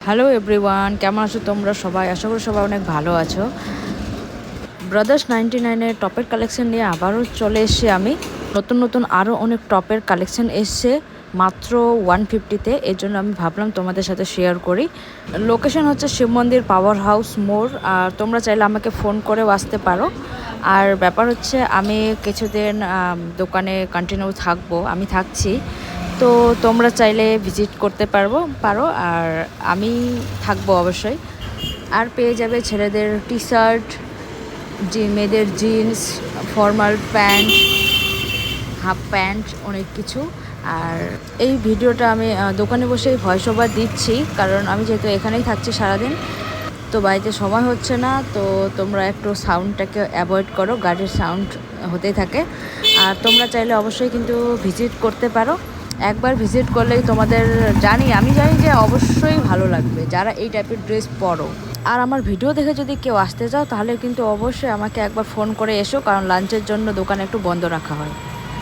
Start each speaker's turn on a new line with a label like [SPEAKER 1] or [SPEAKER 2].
[SPEAKER 1] Hello everyone, কেমন আছো তোমরা সবাই? আশা করি সবাই অনেক ভালো আছো। ব্রাদার্স 99-এর টপের কালেকশন নিয়ে আবারও চলে এসেছি আমি। নতুন নতুন আরও অনেক টপের কালেকশন এসছে মাত্র 150-তে। এর জন্য আমি ভাবলাম তোমাদের সাথে শেয়ার করি। লোকেশন হচ্ছে শিব মন্দির পাওয়ার হাউস মোড়। আর তোমরা চাইলে আমাকে ফোন করেও আসতে পারো। আর ব্যাপার হচ্ছে আমি কিছুদিন দোকানে কন্টিনিউ থাকবো, আমি থাকছি। তো তোমরা চাইলে ভিজিট করতে পারো আর আমি থাকবো অবশ্যই। আর পেয়ে যাবে ছেলেদের টি শার্ট, মেয়েদের jeans, formal pant, half pant, অনেক কিছু। আর এই ভিডিওটা আমি দোকানে বসেই ভয়েস ওভার দিচ্ছি, কারণ আমি যেহেতু এখানেই থাকছি সারাদিন, তো বাড়িতে সময় হচ্ছে না। তো তোমরা একটু সাউন্ডটাকে অ্যাভয়েড করো, গাড়ির সাউন্ড হতেই থাকে। আর তোমরা চাইলে অবশ্যই কিন্তু ভিজিট করতে পারো। একবার ভিজিট করলেই তোমাদের আমি জানি যে অবশ্যই ভালো লাগবে যারা এই টাইপের ড্রেস পরো। আর আমার ভিডিও দেখে যদি কেউ আসতে চাও তাহলে কিন্তু অবশ্যই আমাকে একবার ফোন করে এসো, কারণ লাঞ্চের জন্য দোকান একটু বন্ধ রাখা হয়।